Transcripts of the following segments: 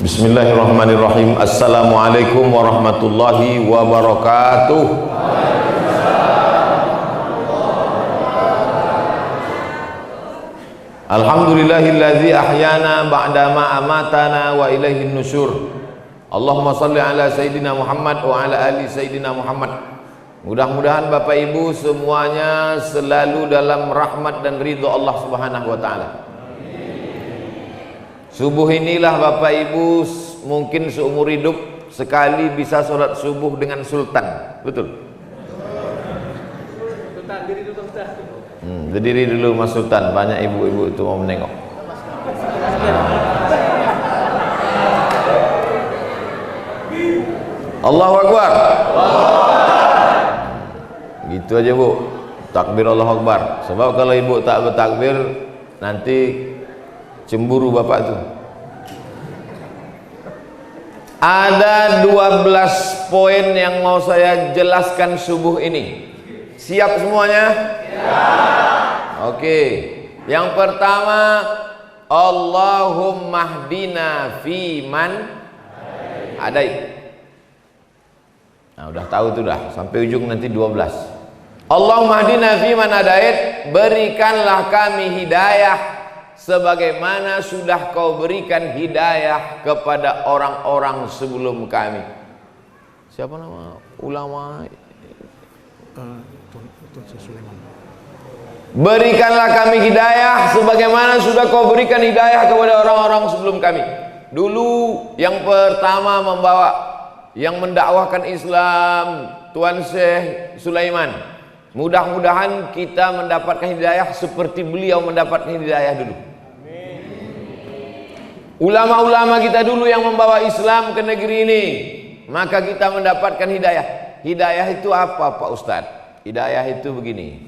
Bismillahirrahmanirrahim. Assalamualaikum warahmatullahi wabarakatuh. Alhamdulillahilladzi ahyana ba'dama amatana wa ilaihin nusyur. Allahumma salli ala Sayyidina Muhammad wa ala ali Sayyidina Muhammad. Mudah-mudahan Bapak Ibu semuanya selalu dalam rahmat dan ridho Allah Subhanahu wa taala. Subuh inilah Bapak Ibu mungkin seumur hidup sekali bisa sholat subuh dengan sultan, betul? Berdiri dulu Mas Sultan, banyak ibu-ibu itu mau menengok. Allahu Akbar. Gitu aja Bu, takbir Allahu Akbar. Sebab kalau ibu tak bertakbir nanti cemburu bapak tuh. Ada 12 poin yang mau saya jelaskan subuh ini. Siap semuanya? Siap. Oke. Yang pertama, Allahumma hdina fiman hadait. Nah, udah tahu tuh dah, sampai ujung nanti 12. Allahumma hdina fiman hadait, berikanlah kami hidayah sebagaimana sudah kau berikan hidayah kepada orang-orang sebelum kami. Siapa nama ulama? Berikanlah kami hidayah sebagaimana sudah kau berikan hidayah kepada orang-orang sebelum kami. Dulu yang pertama membawa, yang mendakwahkan Islam, Tuan Syekh Sulaiman. Mudah-mudahan kita mendapatkan hidayah seperti beliau mendapatkan hidayah dulu. Ulama-ulama kita dulu yang membawa Islam ke negeri ini, maka kita mendapatkan hidayah. Hidayah itu apa Pak Ustadz? Hidayah itu begini.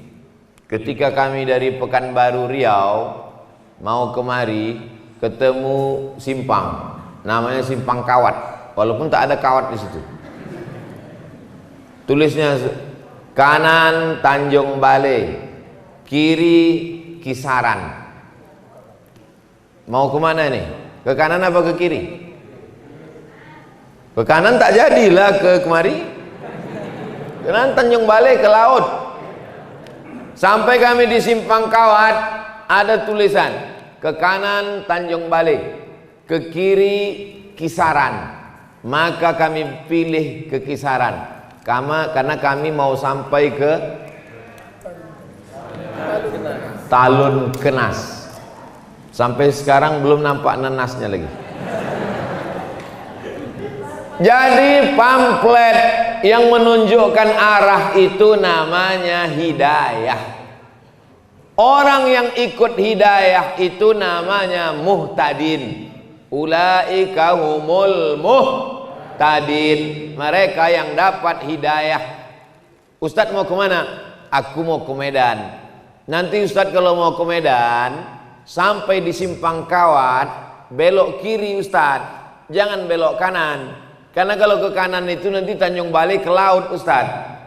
Ketika kami dari Pekanbaru Riau mau kemari, ketemu simpang, namanya Simpang Kawat, walaupun tak ada kawat di situ. Tulisnya kanan Tanjung Balai, kiri Kisaran. Mau kemana nih? Ke kanan apa ke kiri? Ke kanan tak jadilah ke kemari. Ke kanan Tanjung Balai ke laut. Sampai kami di Simpang Kawat, ada tulisan ke kanan Tanjung Balai, ke kiri Kisaran. Maka kami pilih ke Kisaran karena kami mau sampai ke Talun Kenas. Sampai sekarang belum nampak nenasnya lagi. Jadi pamflet yang menunjukkan arah itu namanya hidayah. Orang yang ikut hidayah itu namanya muhtadin. Ulaika humul muhtadin. Mereka yang dapat hidayah. Ustadz mau kemana? Aku mau ke Medan. Nanti Ustadz kalau mau ke Medan, sampai di Simpang Kawat, belok kiri Ustadz, jangan belok kanan. Karena kalau ke kanan itu nanti Tanjung Balai ke laut Ustadz.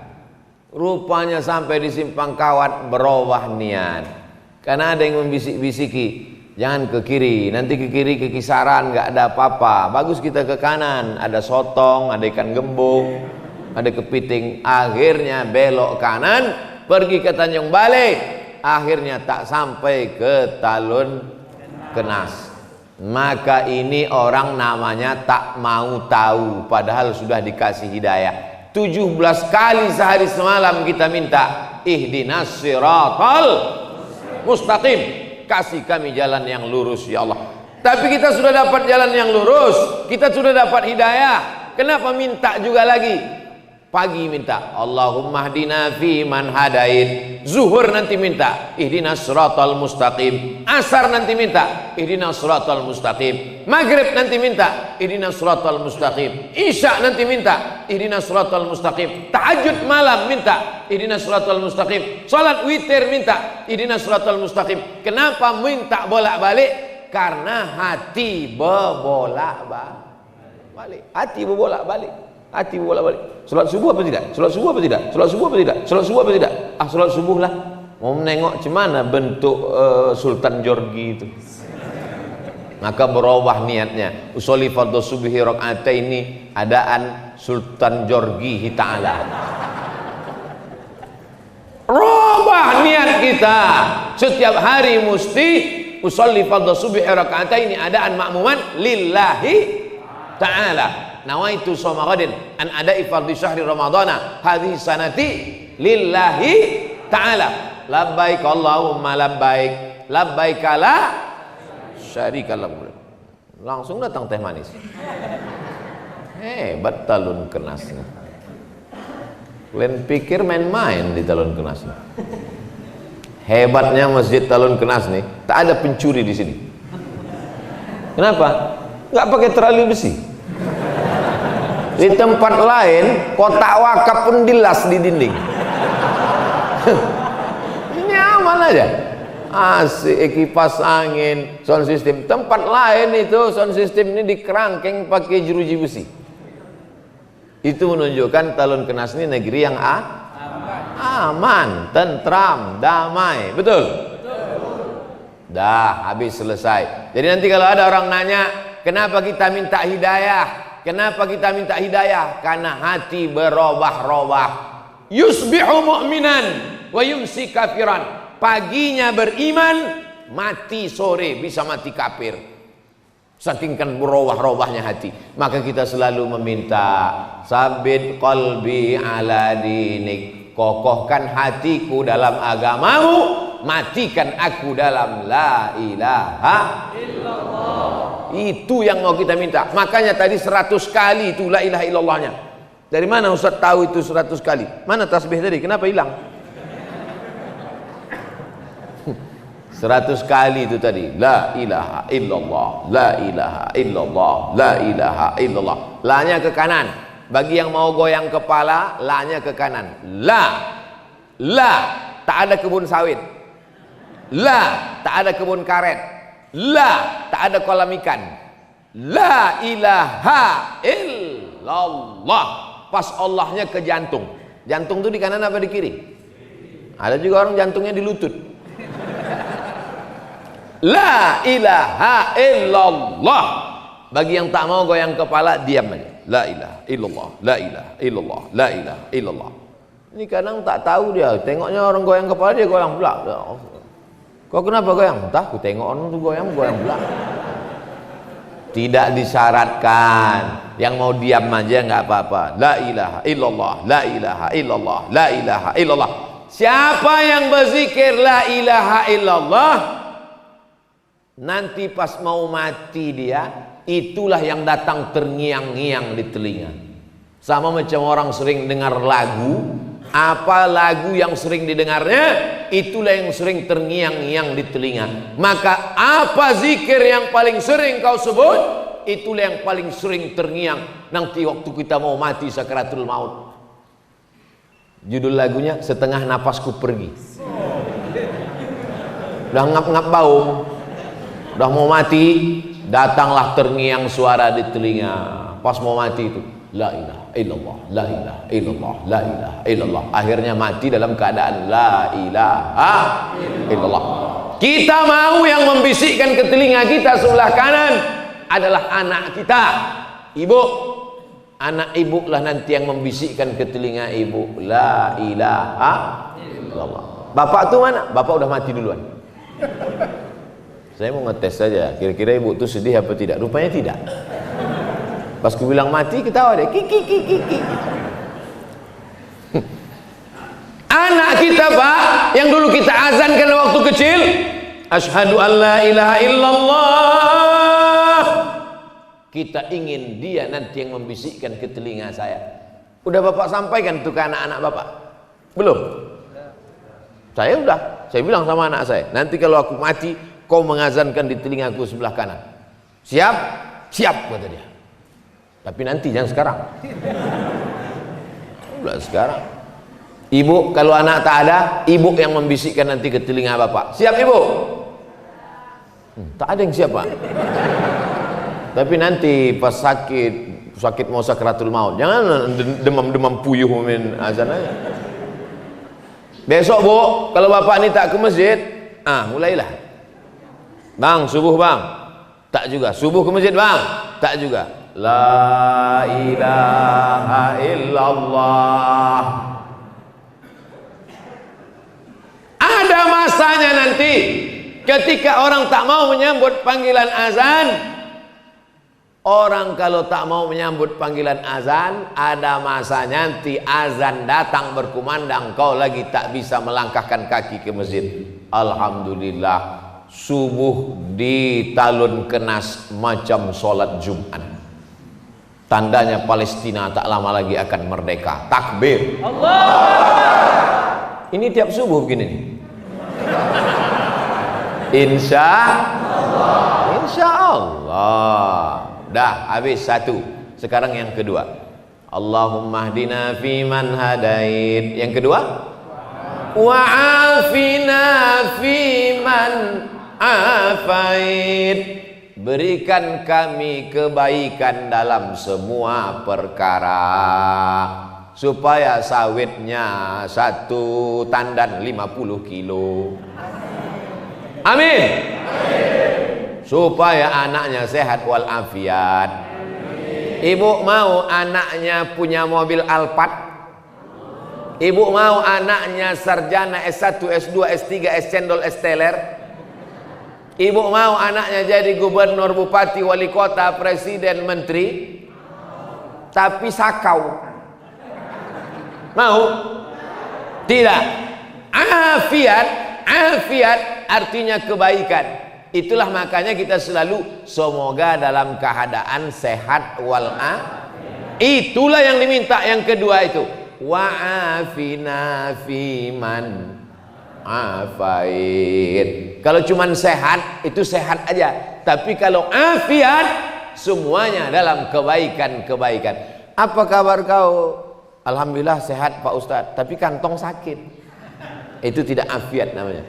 Rupanya sampai di Simpang Kawat berubah niat. Karena ada yang membisik-bisiki, jangan ke kiri, nanti ke kiri ke Kisaran nggak ada apa-apa. Bagus kita ke kanan, ada sotong, ada ikan gembung, ada kepiting. Akhirnya belok kanan, pergi ke Tanjung Balai. Akhirnya tak sampai ke Talun Kenas. Maka ini orang namanya tak mau tahu, padahal sudah dikasih hidayah. 17 kali sehari semalam kita minta ihdinas siratal mustaqim, kasih kami jalan yang lurus ya Allah. Tapi kita sudah dapat jalan yang lurus, kita sudah dapat hidayah, kenapa minta juga lagi? Pagi minta Allahumma hdina fiman hadait, zuhur nanti minta ihdinas siratal mustaqim, asar nanti minta ihdinas siratal mustaqim, maghrib nanti minta ihdinas siratal mustaqim, isya nanti minta ihdinas siratal mustaqim, tahajud malam minta ihdinas siratal mustaqim, salat witir minta ihdinas siratal mustaqim. Kenapa minta bolak-balik? Karena hati berbolak-balik. Hati berbolak-balik. Hati bolak-balik. Salat subuh apa tidak? Salat subuh apa tidak? Salat subuh apa tidak? Salat subuh apa tidak? Ah, salat subuh lah. Mau menengok cemana bentuk Sultan Jorgi itu. maka berubah niatnya. Usolli fardhu subhi rakaataini adaan Sultan Jorgihi Ta'ala. Rubah niat kita. Setiap hari mesti usolli fardhu subhi rakaataini adaan makmuman lillahi ta'ala. Nawaitu shoma ghadin an ada'i fardhi syahri ramadhana hadhihi sanati lillahi ta'ala. Labbaik Allahumma labbaik, labbaik la syarika lak. Langsung datang teh manis. Hebat talun kenas. Kalian pikir main-main di talun kenas. Hebatnya masjid talun kenas nih, tak ada pencuri di sini. Kenapa? Nggak pakai terali besi. Di tempat lain kotak wakaf pun dilas di dinding. Nyaman aja. Asik, kipas angin, sound system. Tempat lain itu sound system ini dikerangkeng pakai jeruji besi. Itu menunjukkan Talun Kenas ini negeri yang aman, tentram, damai. Betul? Dah, habis selesai. Jadi nanti kalau ada orang nanya, kenapa kita minta hidayah? Kenapa kita minta hidayah? Karena hati berubah-ubah. Yusbihu mu'minan wa yumsi kafiran. Paginya beriman, mati sore bisa mati kafir. Saking kan berubah-ubahnya hati. Maka kita selalu meminta, sabit qalbi ala dinik. Kokohkan hatiku dalam agamamu, matikan aku dalam la ilaha illallah. Itu yang mau kita minta. Makanya tadi 100 kali itu la ilaha illallahnya. Dari mana Ustaz tahu itu 100 kali? Mana tasbih tadi? Kenapa hilang? 100 kali itu tadi. La ilaha illallah, la ilaha illallah, la ilaha illallah. La-nya ke kanan. Bagi yang mau goyang kepala, la-nya ke kanan. La, tak ada kebun sawit. La, tak ada kebun karet. La, tak ada kolam ikan. La ilaha illallah. Pas Allahnya ke jantung. Jantung itu di kanan apa di kiri? Ada juga orang jantungnya di lutut. La ilaha illallah. Bagi yang tak mau goyang kepala, diam aja. La ilaha illallah, la ilaha illallah, la ilaha illallah. Ini kadang tak tahu dia. Tengoknya orang goyang kepala, dia goyang pula. Kau kenapa goyang? Entah, aku tengok orang tu goyang pula. Tidak disyaratkan. Yang mau diam aja nggak apa-apa. La ilaha illallah, la ilaha illallah, la ilaha illallah. Siapa yang berzikir la ilaha illallah, nanti pas mau mati dia, itulah yang datang terngiang-ngiang di telinga. Sama macam orang sering dengar lagu, apa lagu yang sering didengarnya, itulah yang sering terngiang-ngiang di telinga. Maka apa zikir yang paling sering kau sebut, itulah yang paling sering terngiang nanti waktu kita mau mati sakaratul maut. Judul lagunya Setengah Napasku Pergi. Udah ngap-ngap bau, udah mau mati, datanglah terngiang suara di telinga. Pas mau mati itu, la ilaha illallah, la ilaha illallah, la ilaha illallah. Akhirnya mati dalam keadaan la ilaha illallah. Kita mau yang membisikkan ke telinga kita sebelah kanan adalah anak kita, ibu. Anak ibu lah nanti yang membisikkan ke telinga ibu, la ilaha illallah. Bapak tuh mana? Bapak udah mati duluan. Saya mau ngetes saja, kira-kira ibu tuh sedih apa tidak? Rupanya tidak. Pas ku bilang mati, ketawa deh. Kiki. Anak kita Pak, yang dulu kita azankan waktu kecil, asyhadu an la ilaha illallah. Kita ingin dia nanti yang membisikkan ke telinga saya. Udah Bapak sampaikan tuh ke anak-anak Bapak? Belum? Saya udah. Saya bilang sama anak saya, nanti kalau aku mati, kau mengazankan di telingaku sebelah kanan. Siap? Siap, kata dia. Tapi nanti, jangan sekarang. Udah sekarang. Ibu, kalau anak tak ada, ibu yang membisikkan nanti ke telinga Bapak. Siap ibu? Tak ada yang siap Pak. Tapi nanti pas sakit mau sakaratul maut, jangan demam-demam puyuh min azan aja. Besok Bu, kalau Bapak ini tak ke masjid, mulailah. Bang, subuh bang. Tak juga. Subuh ke masjid bang? Tak juga. La ilaha illallah. Ada masanya nanti ketika orang tak mau menyambut panggilan azan. Orang kalau tak mau menyambut panggilan azan, ada masanya nanti azan datang berkumandang, kau lagi tak bisa melangkahkan kaki ke masjid. Alhamdulillah, subuh di talun kenas macam sholat Jumat. Tandanya Palestina tak lama lagi akan merdeka. Takbir. Allah. Ini tiap subuh begini nih. Insya Allah. Dah habis satu. Sekarang yang kedua. Allahumma hdina fiman hadait. Yang kedua, wa'afina fiman afait. Berikan kami kebaikan dalam semua perkara, supaya sawitnya satu tandan 50 kilo. Amin. Supaya anaknya sehat walafiat. Ibu mau anaknya punya mobil Alphard? Ibu mau anaknya sarjana S1, S2, S3, S cendol, S teler? Ibu mau anaknya jadi gubernur, bupati, wali kota, presiden, menteri? Tapi sakau. Mau? Tidak. Afiat artinya kebaikan. Itulah makanya kita selalu semoga dalam keadaan sehat walafiat. Itulah yang diminta. Yang kedua itu wa'afina fiman afait. Kalau cuman sehat itu sehat aja, tapi kalau afiat semuanya dalam kebaikan. Apa kabar kau? Alhamdulillah sehat Pak Ustadz, tapi kantong sakit. Itu tidak afiat namanya.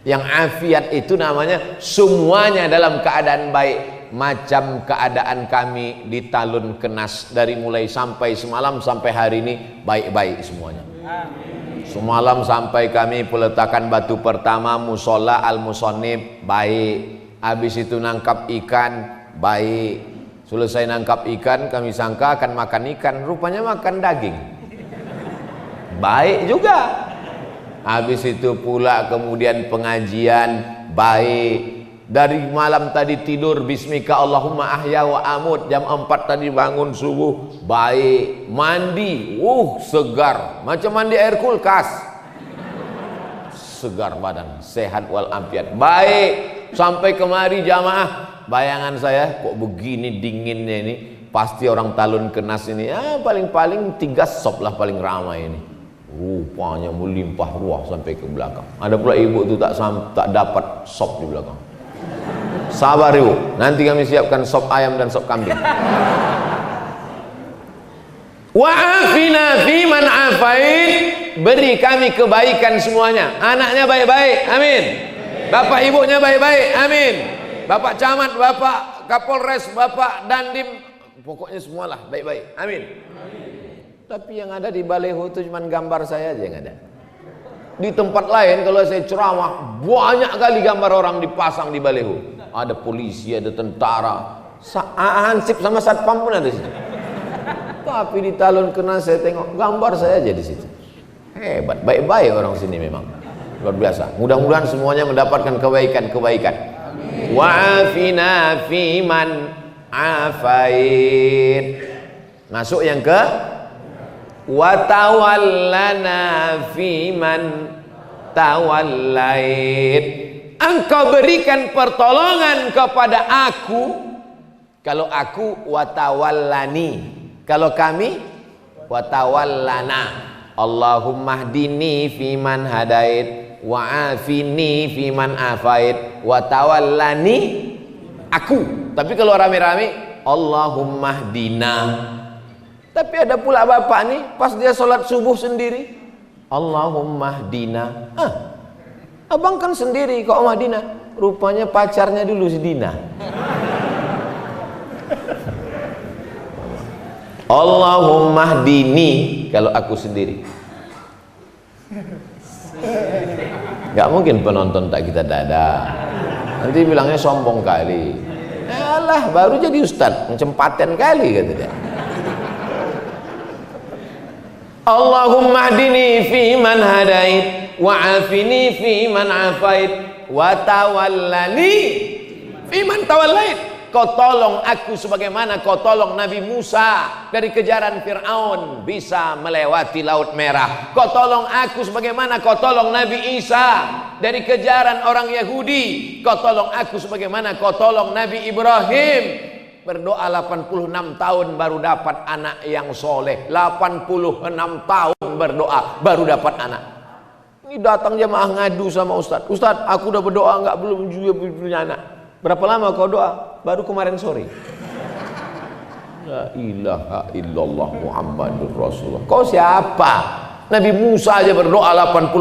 Yang afiat itu namanya semuanya dalam keadaan baik. Macam keadaan kami di talun kenas, dari mulai sampai semalam sampai hari ini baik-baik semuanya. Semalam sampai kami peletakan batu pertama musola al-musonib baik. Habis itu nangkap ikan baik. Selesai nangkap ikan kami sangka akan makan ikan, rupanya makan daging. Baik juga. Habis itu pula kemudian pengajian baik. Dari malam tadi tidur bismika Allahumma ahya wa amut, jam 4 tadi bangun subuh baik. Mandi segar macam mandi air kulkas, segar badan, sehat walafiat baik. Sampai kemari jamaah, bayangan saya kok begini dinginnya ini, pasti orang talun kenas ini paling-paling 3 sop lah paling ramai ini. Rupanya melimpah ruah sampai ke belakang. Ada pula ibu tu tak dapat sop di belakang. Sabar ibu, nanti kami siapkan sop ayam dan sop kambing. Wa'afina fiman afait. Beri kami kebaikan semuanya. Anaknya baik-baik, amin. Bapak ibunya baik-baik, amin. Bapak camat, bapak kapolres, bapak dandim, pokoknya semualah baik-baik, amin. Tapi yang ada di baleho itu cuma gambar saya aja yang ada. Di tempat lain kalau saya ceramah banyak kali gambar orang dipasang di baleho. Ada polisi, ada tentara, Hansip sama satpam pun ada di situ. Tapi di talun kenas saya tengok gambar saya aja di situ. Hebat, baik-baik orang sini memang. Luar biasa. Mudah-mudahan semuanya mendapatkan kebaikan-kebaikan. Wa'afina fiman afait. Masuk yang ke watawallana fiman tawallait. Engkau berikan pertolongan kepada aku. Kalau aku watawallani, kalau kami watawallana. Allahumma hdini fiman hadait wa'afini fiman afait watawallani aku. Tapi kalau rame-rame Allahumma hdina. Tapi ada pula bapak nih pas dia sholat subuh sendiri Allahumma hdina. Abang kan sendiri kok Madinah. Rupanya pacarnya dulu si Dina. Allahumma hdini kalau aku sendiri. Gak mungkin penonton tak kita dada. Nanti bilangnya sombong kali. Alah, baru jadi ustaz, macam paten kali kata dia. Allahumma hdini fi man hadait wa afini fi man afait wa tawallani fi man tawallait. Kau tolong aku sebagaimana kau tolong Nabi Musa dari kejaran Fir'aun bisa melewati Laut Merah. Kau tolong aku sebagaimana kau tolong Nabi Isa dari kejaran orang Yahudi. Kau tolong aku sebagaimana kau tolong Nabi Ibrahim. Berdoa 86 tahun baru dapat anak yang soleh. 86 tahun berdoa baru dapat anak. Ini datang jemaah ngadu sama Ustaz. Ustaz, aku udah berdoa enggak belum juga punya anak. Berapa lama kau doa? Baru kemarin sore. La ilaha illallah Muhammadur Rasulullah. Kau siapa? Nabi Musa aja berdoa 40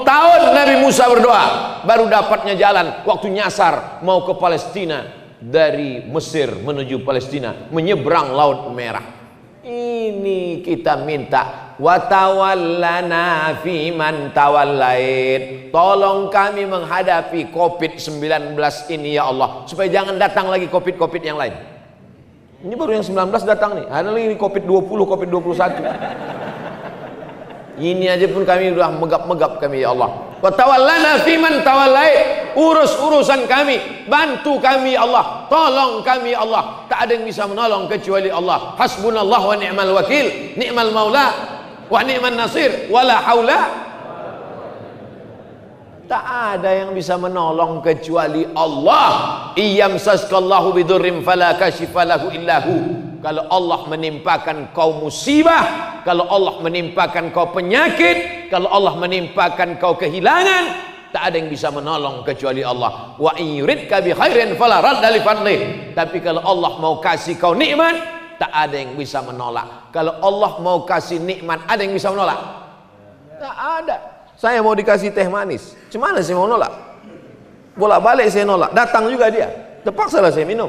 tahun Nabi Musa berdoa baru dapatnya jalan waktu nyasar mau ke Palestina dari Mesir menuju Palestina menyeberang Laut Merah. Ini kita minta wa tawallana fi man tawallait. Tolong kami menghadapi Covid-19 ini ya Allah, supaya jangan datang lagi Covid yang lain. Ini baru yang 19 datang nih, ada lagi Covid-20, Covid-21. Ini aja pun kami sudah megap-megap kami ya Allah. Wa tawallana fi man tawallait. Urus urusan kami, bantu kami ya Allah, tolong kami ya Allah. Tak ada yang bisa menolong kecuali Allah. Hasbunallah wa ni'mal wakil, ni'mal maula wa ni'man nasir, wala haula. Tak ada yang bisa menolong kecuali Allah. Iyamsaskallahu bidurrim fala kashifa lahu illahu. Kalau Allah menimpakan kau musibah, kalau Allah menimpakan kau penyakit, kalau Allah menimpakan kau kehilangan, tak ada yang bisa menolong kecuali Allah. Wa in yuridka bi khairin fala radda li fadlih. Tapi kalau Allah mau kasih kau nikmat, tak ada yang bisa menolak. Kalau Allah mau kasih nikmat, ada yang bisa menolak? Tak ada. Saya mau dikasih teh manis, gimana sih mau nolak? Bolak-balik saya nolak, datang juga dia, terpaksa lah saya minum.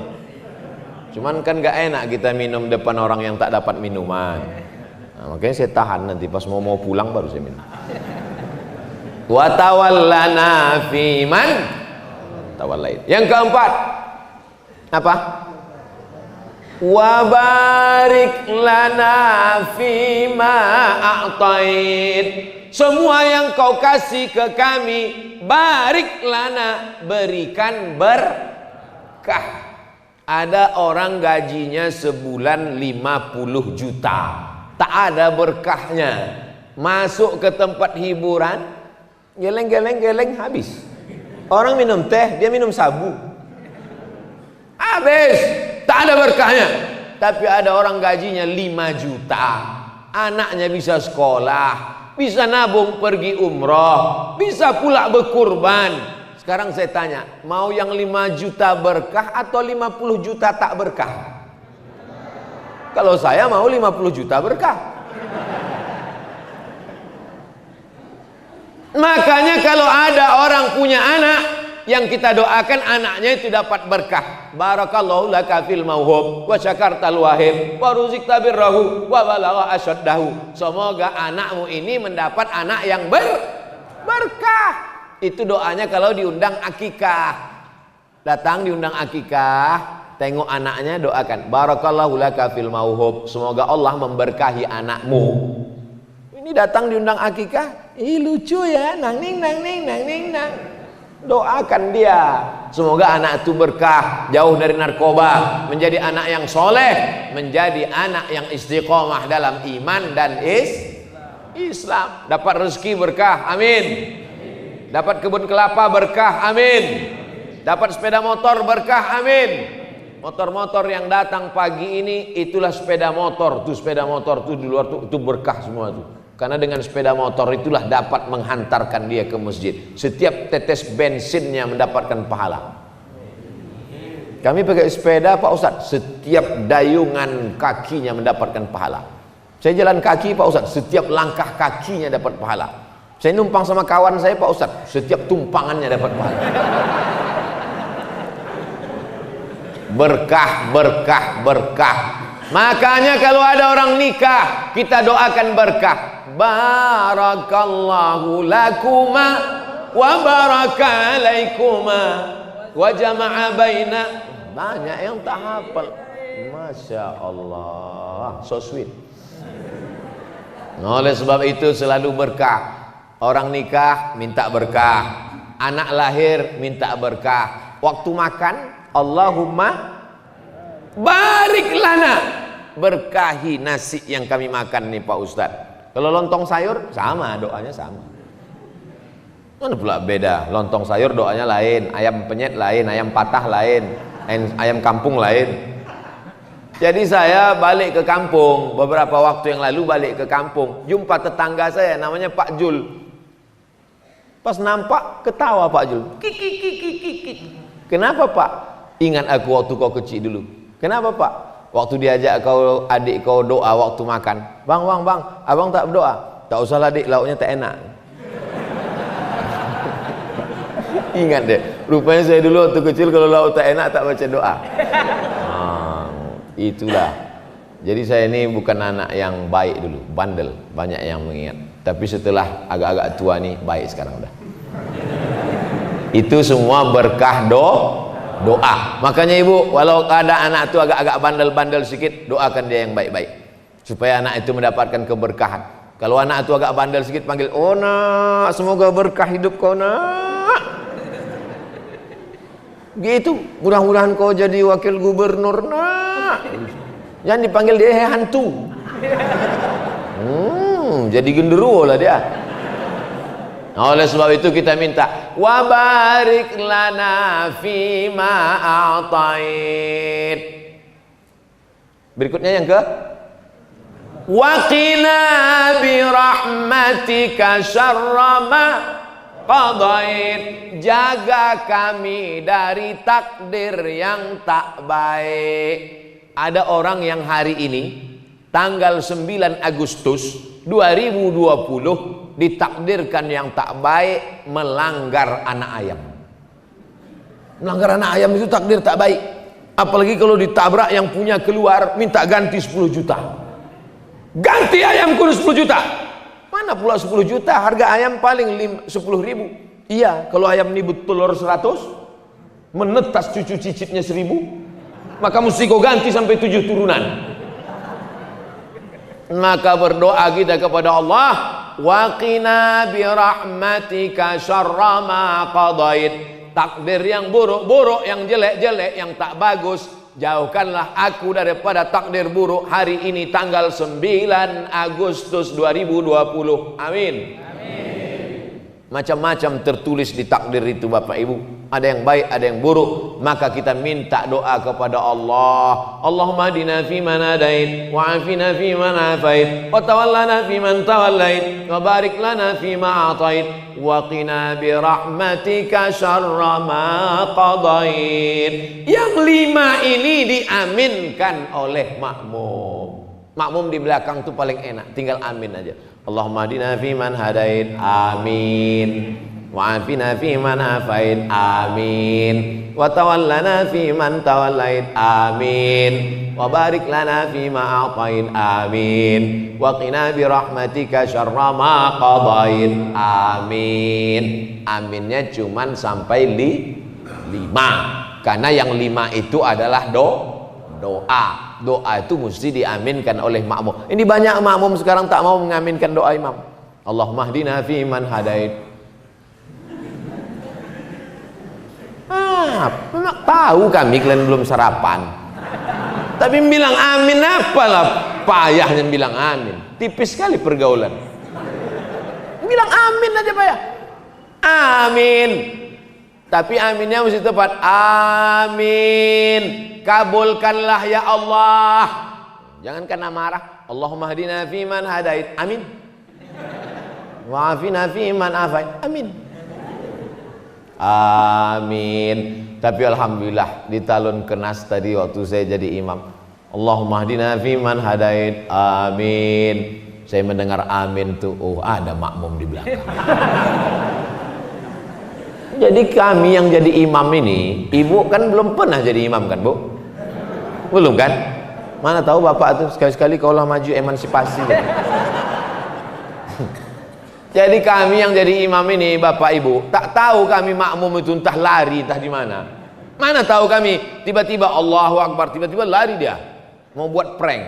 Cuman kan gak enak kita minum depan orang yang tak dapat minuman. Nah, makanya saya tahan, nanti pas mau pulang baru saya minum. Wa tawallana fi man tawallait. Yang keempat apa? Wa barik lana fi ma a'tait. Semua yang kau kasih ke kami, barik lana, berikan berkah. Ada orang gajinya sebulan 50 juta, tak ada berkahnya. Masuk ke tempat hiburan, geleng habis. Orang minum teh, dia minum sabu, habis, tak ada berkahnya. Tapi ada orang gajinya 5 juta, anaknya bisa sekolah, bisa nabung pergi umroh, bisa pula berkurban. Sekarang saya tanya, mau yang 5 juta berkah atau 50 juta tak berkah? Kalau saya mau 50 juta berkah. Makanya kalau ada orang punya anak, yang kita doakan anaknya itu dapat berkah. Barakallahu laka fil mauhub wa syakartal wahib wa ruzikta birrahu wa balagha asyaddahu. Semoga anakmu ini mendapat anak yang berkah. Itu doanya kalau diundang akikah. Datang diundang akikah, tengok anaknya, doakan barakallahu laka fil mauhub, semoga Allah memberkahi anakmu. Ini datang diundang akikah, lucu ya, nang ning. Doakan dia, semoga anak itu berkah, jauh dari narkoba, menjadi anak yang soleh, menjadi anak yang istiqomah dalam iman dan Islam. Dapat rezeki berkah, amin. Dapat kebun kelapa berkah, amin. Dapat sepeda motor berkah, amin. Motor-motor yang datang pagi ini, itulah sepeda motor. Tuh sepeda motor tuh di luar tuh, itu berkah semua tuh. Karena dengan sepeda motor itulah dapat menghantarkan dia ke masjid. Setiap tetes bensinnya mendapatkan pahala. Kami pakai sepeda Pak Ustadz, setiap dayungan kakinya mendapatkan pahala. Saya jalan kaki Pak Ustadz, setiap langkah kakinya dapat pahala. Saya numpang sama kawan saya Pak Ustadz, setiap tumpangannya dapat pahala. Berkah. Makanya kalau ada orang nikah, kita doakan berkah. Barakallahu lakuma wa baraka alaikuma wa jama'a baina Banyak yang tak hafal. Masya Allah, so sweet. Oleh sebab itu selalu berkah. Orang nikah minta berkah, anak lahir minta berkah. Waktu makan, Allahumma barik lana, berkahi nasi yang kami makan nih Pak Ustadz. Kalau lontong sayur sama, doanya sama. Mana pula beda? Lontong sayur doanya lain, ayam penyet lain, ayam patah lain, ayam kampung lain. Jadi saya balik ke kampung beberapa waktu yang lalu, balik ke kampung, jumpa tetangga saya namanya Pak Jul. Pas nampak ketawa Pak Jul. Kiki. Kenapa Pak? Ingat aku waktu kau kecil dulu. Kenapa Pak? Waktu diajak kau adik kau doa waktu makan. Bang, abang tak berdoa. Tak usah lah dik, lauknya tak enak. Ingat deh, rupanya saya dulu waktu kecil kalau lauk tak enak tak baca doa. Itulah. Jadi saya ini bukan anak yang baik dulu, bandel, banyak yang mengingat. Tapi setelah agak-agak tua nih baik sekarang udah. Itu semua berkah doa. Makanya ibu, walau ada anak itu agak-agak bandel-bandel sedikit, doakan dia yang baik-baik supaya anak itu mendapatkan keberkahan. Kalau anak itu agak bandel sedikit, panggil, oh nak, semoga berkah hidup kau nak. Gitu, mudah-mudahan kau jadi wakil gubernur nak. Jangan dipanggil dia hantu. Jadi genderuwo lah dia. Nah, oleh sebab itu kita minta wa barik lana fima a'tait. Berikutnya yang ke wa qina bi rahmatika syarra ma qadait. Jaga kami dari takdir yang tak baik. Ada orang yang hari ini tanggal 9 Agustus 2020 ditakdirkan yang tak baik melanggar anak ayam. Melanggar anak ayam itu takdir tak baik. Apalagi kalau ditabrak yang punya keluar minta ganti 10 juta. Ganti ayam kudu 10 juta. Mana pula 10 juta? Harga ayam paling 10.000. Iya, kalau ayam ini bertelur 100, menetas cucu cicitnya 1.000, maka mesti kau ganti sampai 7 turunan. Maka berdoa kita kepada Allah, wa qina bi rahmatika syarra ma qadait. Takdir yang buruk-buruk, yang jelek-jelek, yang tak bagus, jauhkanlah aku daripada takdir buruk hari ini tanggal 9 Agustus 2020. Amin. Macam-macam tertulis di takdir itu Bapak Ibu. Ada yang baik, ada yang buruk. Maka kita minta doa kepada Allah. Allahumma hadina fi man hadait, wa afina fi man afait, wa tawallana fi man tawallait, wa barik lana fi ma atait, wa qina bi rahmatika syarra ma qadait. Yang 5 ini diaminkan oleh makmum. Makmum di belakang itu paling enak, tinggal amin aja. Allahumma hadina fi man hadait, amin. Wa afina fi man afait, amin. Wa tawallana fi man tawallait, amin. Wa barik lana fi ma a'tait, amin. Wa qina bi rahmatika syarra ma qadait, amin. Aminnya cuman sampai 5. Karena yang 5 itu adalah doa. Doa itu mesti diaminkan oleh makmum. Ini banyak makmum sekarang tak mau mengaminkan doa imam. Allahumma hdina fi man hadait. Memang tahu kami kalian belum sarapan. Tapi bilang amin apalah payahnya bilang amin. Tipis sekali pergaulan. Bilang amin aja payah. Amin. Tapi aminnya mesti tepat. Amin. Kabulkanlah ya Allah. Jangan kena marah. Allahumma hadina fi man hadait. Amin. Wa afina fi man afait. Amin. Amin. Tapi alhamdulillah di talun kenas tadi waktu saya jadi imam. Allahumma hadina fi man hadait. Amin. Saya mendengar amin tuh, oh ada makmum di belakang. Jadi kami yang jadi imam ini, ibu kan belum pernah jadi imam kan Bu? Belum kan? Mana tahu bapak tuh sekali-sekali kaulah maju emansipasi. Jadi kami yang jadi imam ini bapak ibu, tak tahu kami makmum itu entah lari entah di mana. Mana tahu kami, tiba-tiba Allahu Akbar, tiba-tiba lari dia mau buat prank.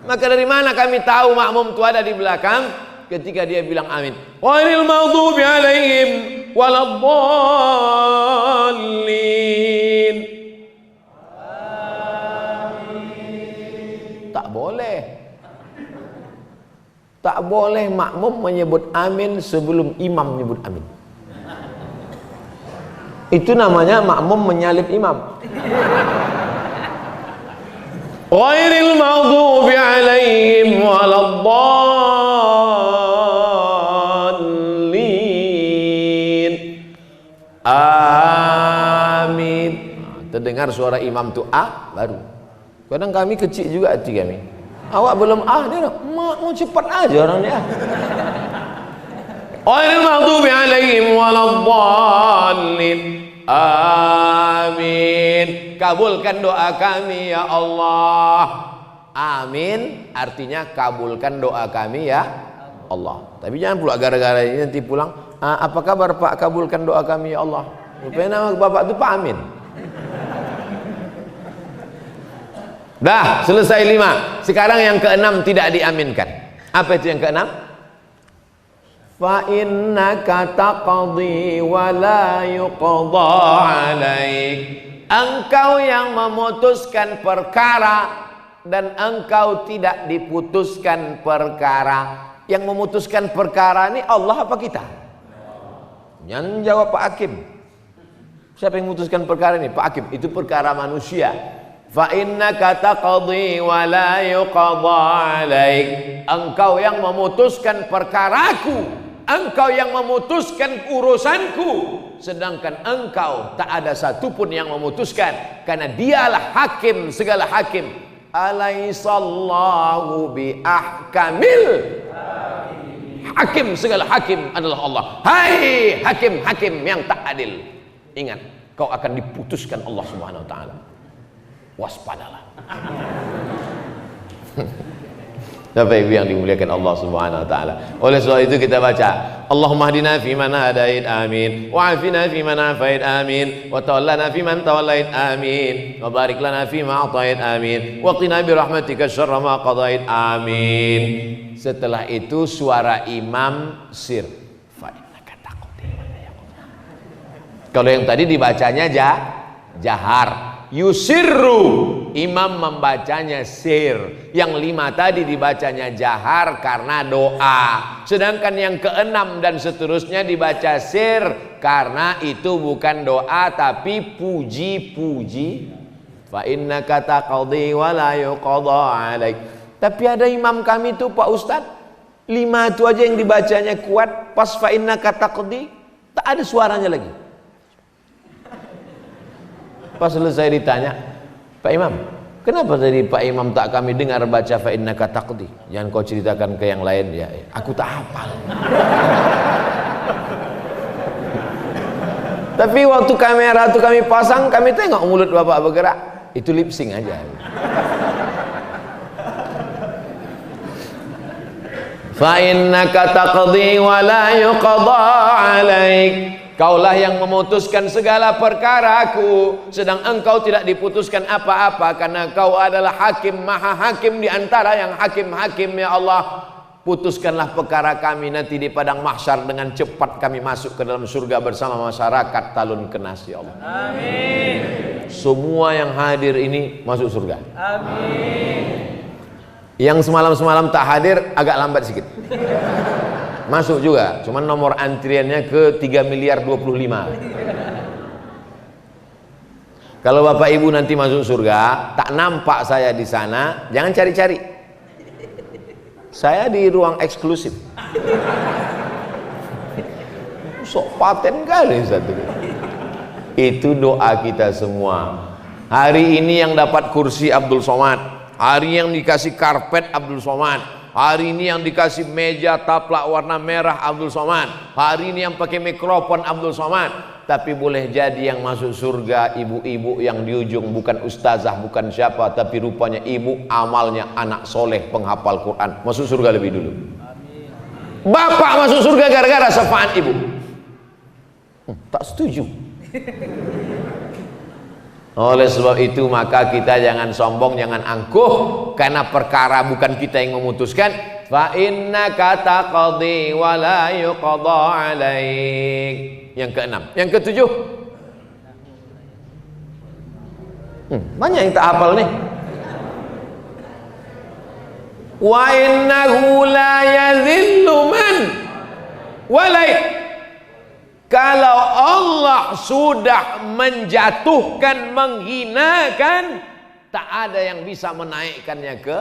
Maka dari mana kami tahu makmum itu ada di belakang ketika dia bilang amin? Ghairil maghdubi alaihim waladdallin. Tak boleh. Tak boleh makmum menyebut amin sebelum imam menyebut amin. Itu namanya makmum menyalip imam. Ghairil maghdubi alaihim waladdallin. Amin. Terdengar suara imam tu baru. Kadang kami kecil juga hati kami. Awak belum dia nak, mak mau cepat aja orang ni Ghairil maghdubi alaihim waladdallin. Amin. Kabulkan doa kami ya Allah. Amin artinya kabulkan doa kami ya Allah. Tapi jangan pula gara-gara ini nanti pulang, apa kabar Pak, kabulkan doa kami ya Allah. Rupanya nama bapak tu Pak Amin. Dah selesai 5. Sekarang yang ke-6 tidak diaminkan. Apa itu yang ke-6? Fa innaka taqdi wa la yuqda alaik. Engkau yang memutuskan perkara dan engkau tidak diputuskan perkara. Yang memutuskan perkara ini Allah apa kita? Yang jawab Pak Hakim. Siapa yang memutuskan perkara ini? Pak Hakim. Itu perkara manusia. Fa innaka taqdi wa la yuqda alaik. Engkau yang memutuskan perkaraku, engkau yang memutuskan urusanku, sedangkan engkau tak ada satupun yang memutuskan, karena dialah hakim segala hakim. Alaihissallahu bi ahkamil hakim, segala hakim adalah Allah. Hai hakim-hakim yang tak adil, ingat kau akan diputuskan Allah Subhanahu wa taala. Waspadalah. Bapak Ibu yang dimuliakan Allah Subhanahu wa taala. Oleh sebab itu kita baca, Allahumma hdina fi man hadait, amin. Wa afina fi man afait, amin. Wa tawallana fi man tawallait, amin. Wa barik lana fi ma atait, amin. Wa qina bi rahmatika syarra ma qadait, amin. Setelah itu suara imam sir. Fa innaka taqdi. Kalau yang tadi dibacanya jahar. Yusirru, imam membacanya sir. Yang 5 tadi dibacanya jahar karena doa. Sedangkan yang ke-6 dan seterusnya dibaca sir karena itu bukan doa tapi puji-puji. Fa innaka taqdi wa la yuqda alaik. Tapi ada imam kami itu Pak Ustadz, 5 itu aja yang dibacanya kuat, pas fa innaka taqdi tak ada suaranya lagi. Pas selesai ditanya, Pak Imam, kenapa tadi Pak Imam tak kami dengar baca fa innaka taqdi? Jangan kau ceritakan ke yang lain ya. Aku tak hafal. Tapi waktu kamera itu kami pasang, kami tengok mulut Bapak bergerak. Itu lip sync aja. Fa innaka taqdi wa la yuqda alaik. Kaulah yang memutuskan segala perkaraku, sedang engkau tidak diputuskan apa-apa, karena kau adalah hakim, maha hakim di antara yang hakim-hakim ya Allah. Putuskanlah perkara kami nanti di padang mahsyar, dengan cepat kami masuk ke dalam surga bersama masyarakat Talun Kenas ya Allah. Amin. Semua yang hadir ini masuk surga. Amin. Yang semalam-semalam tak hadir agak lambat sedikit. Masuk juga, cuman nomor antriannya ke 3.025.000.000. Kalau Bapak Ibu nanti masuk surga, tak nampak saya di sana, jangan cari-cari. Saya di ruang eksklusif. Sok paten kali satu. Itu doa kita semua. Hari ini yang dapat kursi Abdul Somad, hari yang dikasih karpet Abdul Somad, hari ini yang dikasih meja taplak warna merah Abdul Somad, hari ini yang pakai mikrofon Abdul Somad. Tapi boleh jadi yang masuk surga ibu-ibu yang di ujung bukan ustazah, bukan siapa, tapi rupanya ibu amalnya anak soleh penghafal Quran, masuk surga lebih dulu. Bapak masuk surga gara-gara syafaat ibu. Tak setuju. Oleh sebab itu maka kita jangan sombong, jangan angkuh, karena perkara bukan kita yang memutuskan. Fa innaka taqdi wa la yuqda alaik. Yang keenam. Yang ketujuh, banyak yang tak hafal nih. Wa innahu la yadhillu man walait. Kalau Allah sudah menjatuhkan, menghinakan, tak ada yang bisa menaikkannya ke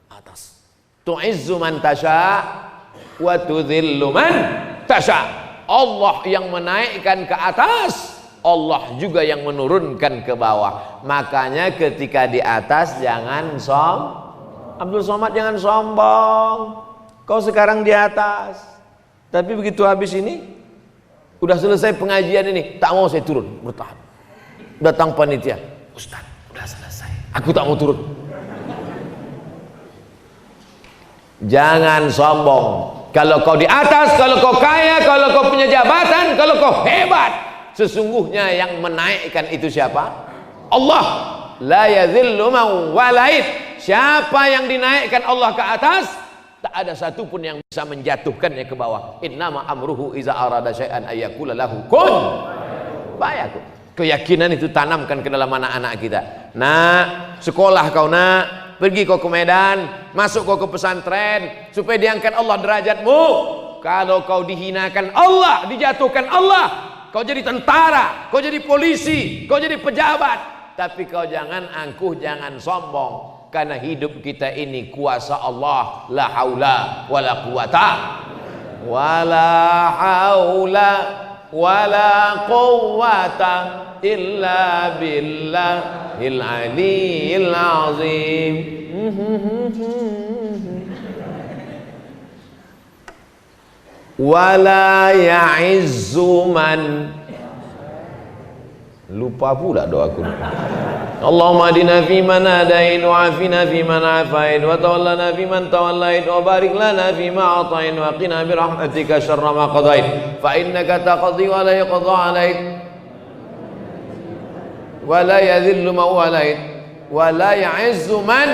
atas. Tu'izzu man tasha wa tudhillu man tasha. Allah yang menaikkan ke atas, Allah juga yang menurunkan ke bawah. Makanya ketika di atas jangan Abdul Somad, jangan sombong. Kau sekarang di atas, tapi begitu habis ini, udah selesai pengajian ini, tak mau saya turun, bertahan. Datang panitia, Ustaz, udah selesai, aku tak mau turun. Jangan sombong. Kalau kau di atas, kalau kau kaya, kalau kau punya jabatan, kalau kau hebat, sesungguhnya yang menaikkan itu siapa? Allah. La yadhillu man walait. Siapa yang dinaikkan Allah ke atas, tak ada satupun yang bisa menjatuhkannya ke bawah. Innama amruhu iza arada syai'an ayyakula lahu kun fayakun. Keyakinan itu tanamkan ke dalam anak-anak kita. Nak, sekolah kau nak, pergi kau ke Medan, masuk kau ke pesantren, supaya diangkat Allah derajatmu. Kalau kau dihinakan Allah, dijatuhkan Allah, kau jadi tentara, kau jadi polisi, kau jadi pejabat, tapi kau jangan angkuh, jangan sombong. Karena hidup kita ini kuasa Allah. La haula wala quwata wala haula wala quwata illa billahil aliyil azim. Wala ya'izzu man, lupa pula doaku. Allahumma adina fi man hadain wa afina fi man afain wa tawallana fi man tawallait wa barik lana fi ma atain wa qina bi rahmatika syarra ma qadait fa innaka taqdi wa la yuqda alaik wa la yadhillu man walait wa la ya'izzu man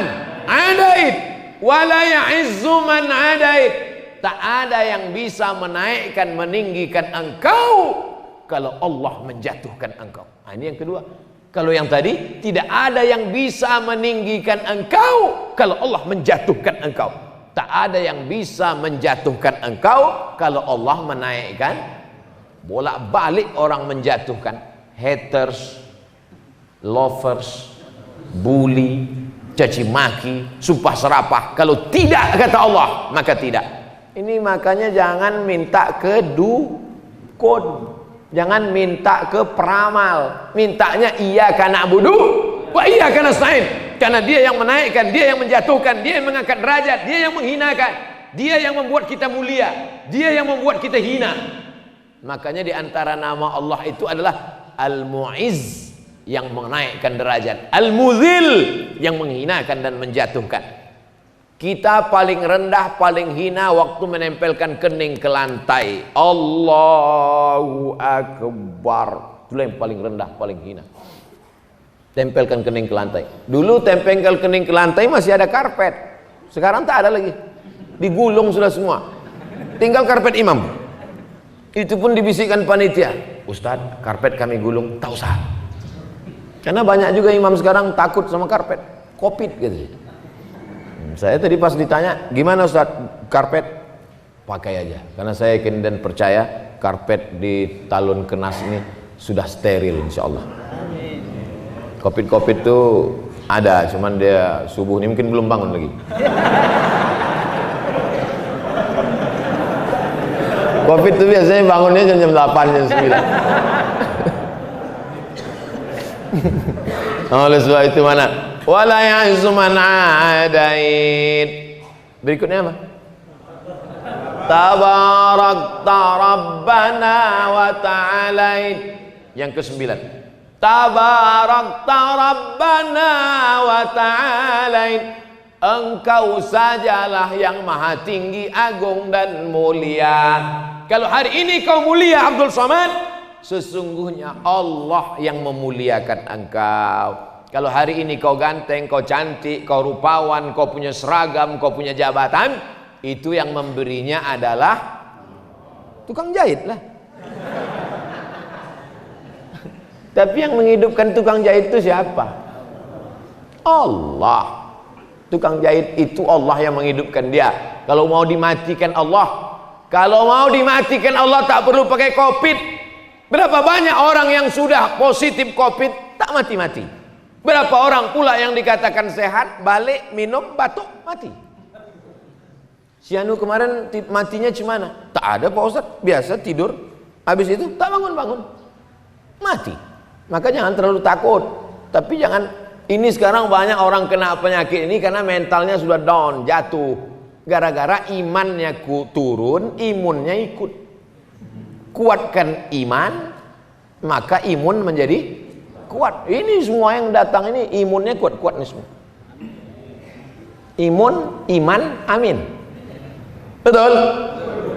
adait wa la ya'izzu man adait. Tak ada yang bisa menaikkan, meninggikan engkau kalau Allah menjatuhkan engkau. Nah, ini yang kedua. Kalau yang tadi, tidak ada yang bisa meninggikan engkau kalau Allah menjatuhkan engkau. Tak ada yang bisa menjatuhkan engkau kalau Allah menaikkan. Bolak-balik orang menjatuhkan. Haters, lovers, bully, caci maki, sumpah serapah. Kalau tidak kata Allah, maka tidak. Ini makanya jangan minta ke dukun. Jangan minta ke peramal, mintanya iyyaka na'budu wa iyyaka nasta'in. Karena dia yang menaikkan, dia yang menjatuhkan, dia yang mengangkat derajat, dia yang menghinakan, dia yang membuat kita mulia, dia yang membuat kita hina. Makanya di antara nama Allah itu adalah Al-Mu'izz, yang menaikkan derajat, Al-Mudhil, yang menghinakan dan menjatuhkan. Kita paling rendah, paling hina waktu menempelkan kening ke lantai. Allahu Akbar. Itulah yang paling rendah, paling hina. Tempelkan kening ke lantai. Dulu tempelkan kening ke lantai masih ada karpet. Sekarang tak ada lagi. Digulung sudah semua. Tinggal karpet imam. Itu pun dibisikkan panitia. Ustadz, karpet kami gulung. Tak usah. Karena banyak juga imam sekarang takut sama karpet. Covid gitu. Saya tadi pas ditanya, gimana Ustaz karpet? Pakai aja, karena saya yakin dan percaya karpet di Talun Kenas ini sudah steril insya Allah. Covid itu ada, cuman dia subuh ini mungkin belum bangun lagi. Covid itu biasanya bangunnya jam 8, jam 9. Oleh sebab itu mana? Wala ya'izzu man adait. Berikutnya apa? Tabarakta Rabbana wa ta'alait. Yang ke-9. Tabarakta Rabbana wa ta'alait. Engkau sajalah yang maha tinggi, agung dan mulia. Kalau hari ini kau mulia Abdul Somad, Sesungguhnya Allah yang memuliakan engkau. Kalau hari ini kau ganteng, kau cantik, kau rupawan, kau punya seragam, kau punya jabatan, itu yang memberinya adalah tukang jahit lah. Tapi yang menghidupkan tukang jahit itu siapa? Allah. Tukang jahit itu Allah yang menghidupkan dia. Kalau mau dimatikan Allah, tak perlu pakai COVID. Berapa banyak orang yang sudah positif COVID tak mati-mati? Berapa orang pula yang dikatakan sehat, balik minum batuk mati? Si Anu kemarin matinya gimana? Tak ada Pak Ustaz, biasa tidur, habis itu tak bangun-bangun, mati. Maka jangan terlalu takut. Tapi jangan, ini sekarang banyak orang kena penyakit ini karena mentalnya sudah down, jatuh. Gara-gara imannya turun, imunnya ikut. Kuatkan iman, maka imun menjadi kuat. Ini semua yang datang ini imunnya kuat-kuat nih semua. Imun, iman, amin. Betul?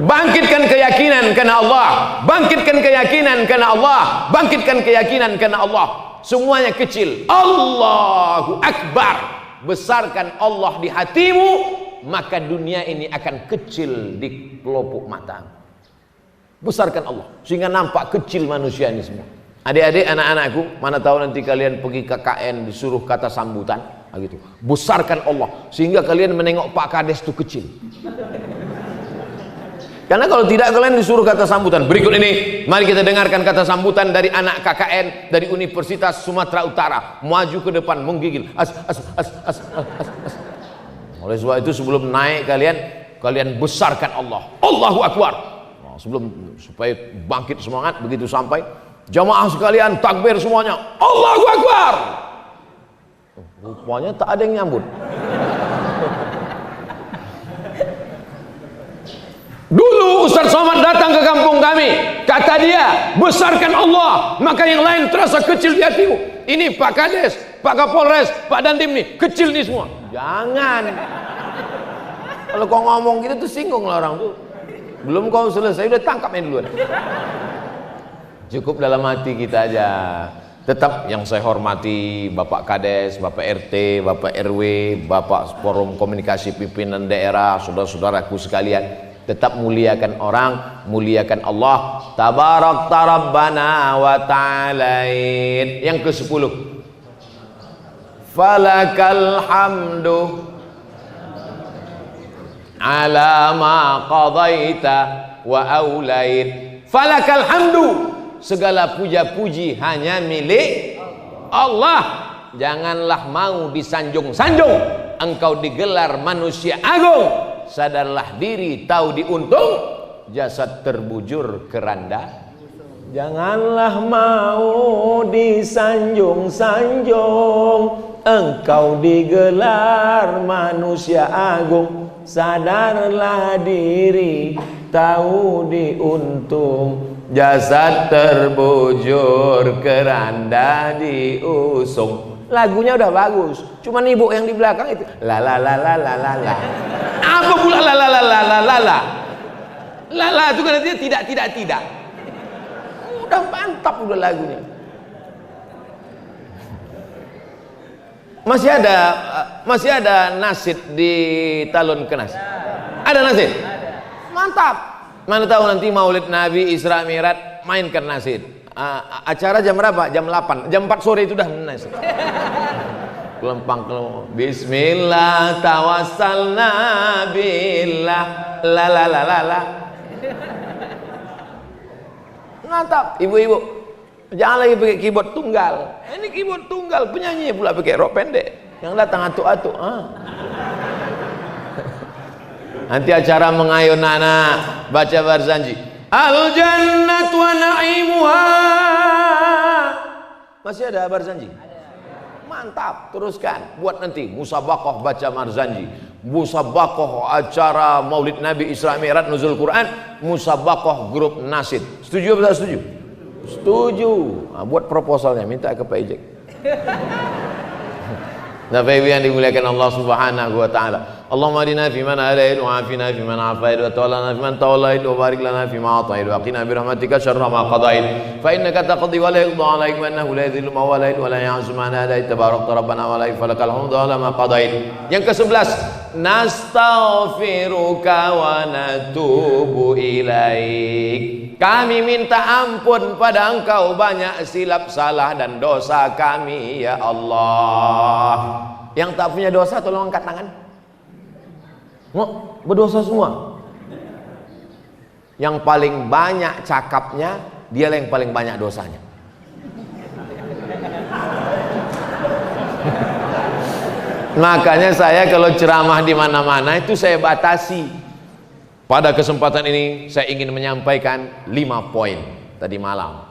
Bangkitkan keyakinan karena Allah. Bangkitkan keyakinan karena Allah. Bangkitkan keyakinan karena Allah. Semuanya kecil. Allahu Akbar. Besarkan Allah di hatimu, maka dunia ini akan kecil di pelupuk mata. Besarkan Allah sehingga nampak kecil manusia ini semua. Adik-adik, anak-anakku, mana tahu nanti kalian pergi KKN disuruh kata sambutan, gitu. Besarkan Allah sehingga kalian menengok Pak Kades itu kecil. Karena kalau tidak kalian disuruh kata sambutan. Berikut ini, mari kita dengarkan kata sambutan dari anak KKN dari Universitas Sumatera Utara. Maju ke depan, menggigil. Oleh sebab itu sebelum naik kalian besarkan Allah. Allahu Akbar. Nah, sebelum supaya bangkit semangat, begitu sampai jamaah sekalian takbir semuanya. Allahu Akbar. Rupanya tak ada yang nyambut. Dulu Ustaz Somad datang ke kampung kami, kata dia, besarkan Allah, maka yang lain terasa kecil di hatimu. Ini Pak Kades, Pak Kapolres, Pak Dandim nih, kecil nih semua. Jangan. Kalau kau ngomong gitu tuh singgung lah orang tuh. Belum kau selesai udah tangkapnya duluan. Cukup dalam hati kita aja. Tetap yang saya hormati Bapak Kades, Bapak RT, Bapak RW, Bapak Forum Komunikasi Pimpinan Daerah, saudara-saudaraku sekalian. Tetap muliakan orang, muliakan Allah. Tabarak Rabbana wa ta'alain. Yang ke-10. Falakal hamdu ala ma qadaita wa aulait. Falakal hamdu. Segala puja-puji hanya milik Allah. Janganlah mau disanjung-sanjung. Engkau digelar manusia agung. Sadarlah diri, tahu diuntung, jasad terbujur keranda. Janganlah mau disanjung-sanjung, engkau digelar manusia agung. Sadarlah diri, tahu diuntung, jasad terbujur keranda diusung. Lagunya udah bagus, cuman ibu yang di belakang itu la la la la la la la. Apa pula la la la la la la la? La la itu kan artinya tidak. Udah mantap udah lagunya. Masih ada nasid di Talun Kenas. Ada nasid? Mantap. Mana tahu nanti Maulid Nabi Isra Mi'raj mainkan nasid. Acara jam berapa? Jam 8. Jam 4 sore itu dah nasid. Kelempang. Bismillah tawassalna billah la la la la la. Mantap, ibu-ibu. Jangan lagi pakai keyboard tunggal. Ini keyboard tunggal, penyanyi pula pakai rok pendek. Yang datang atuk-atuk. Nanti acara mengayun anak baca barzanji. Al jannat wa na'imuha. Masih ada barzanji? Mantap, teruskan. Buat nanti musabaqah baca barzanji, musabaqah acara Maulid Nabi Isra Mi'raj Nuzul Quran, musabaqah grup nasid. Setuju atau tak setuju? Setuju. Nah, buat proposalnya minta ke Pak Ijek. Bapak Ibu yang dimuliakan Allah Subhanahu wa taala. Allahumma hadina fi man hadait wa afina fi man afait wa tawallana fi man tawallait wa barik lana fi ma atait wa qina bi rahmatika syarra ma qadait fa innaka taqdi wa la yuqda alaik wa innahu la yadhillu man walait wa la ya'zu man hadait tabarakta rabbana wa la falakal hamdu ala ma qadait. Yang ke-11, nastaghfiruka wa natubu ilaik. Kami minta ampun pada Engkau banyak silap salah dan dosa kami ya Allah. Yang tak punya dosa tolong angkat tangan. Oh, berdosa semua. Yang paling banyak cakapnya, dialah yang paling banyak dosanya. Makanya saya kalau ceramah di mana-mana itu saya batasi. Pada kesempatan ini saya ingin menyampaikan 5 poin tadi malam.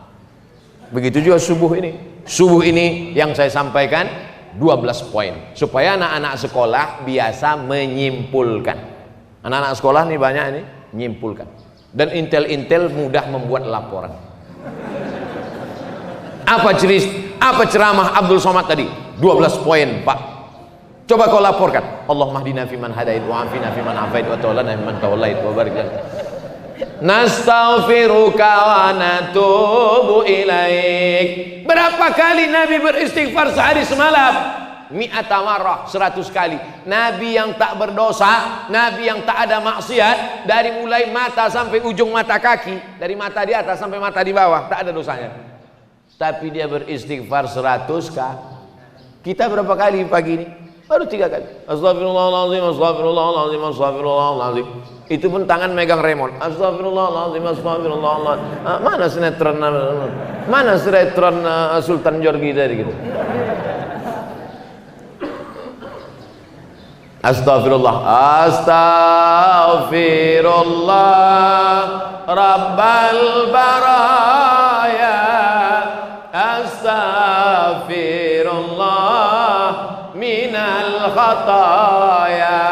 Begitu juga subuh ini. Subuh ini yang saya sampaikan 12 poin supaya anak-anak sekolah biasa menyimpulkan. Anak-anak sekolah nih banyak ini menyimpulkan. Dan intel-intel mudah membuat laporan. Apa ceramah Abdul Somad tadi? 12 poin, Pak. Coba kau laporkan. Allahumma hdina fiman hadait wa afina fiman afait wa tawallana fiman tawallait wa barik lana. Nastaghfiruka wa natubu ilaik. Berapa kali Nabi beristighfar sehari semalam? Mi'ata marrah, 100 kali. Nabi yang tak berdosa, Nabi yang tak ada maksiat, dari mulai mata sampai ujung mata kaki, dari mata di atas sampai mata di bawah, tak ada dosanya. Tapi dia beristighfar 100 kali. Kita berapa kali pagi ini? Baru 3 kali. Astagfirullahaladzim, astagfirullahaladzim, astagfirullahaladzim. Itu pun tangan megang remote. Astagfirullahaladzim, astagfirullahaladzim. Mana sinetron Sultan Jorgi tadi gitu. Astagfirullah, astagfirullah, Rabbal baraya, astagfirullah minal khataya,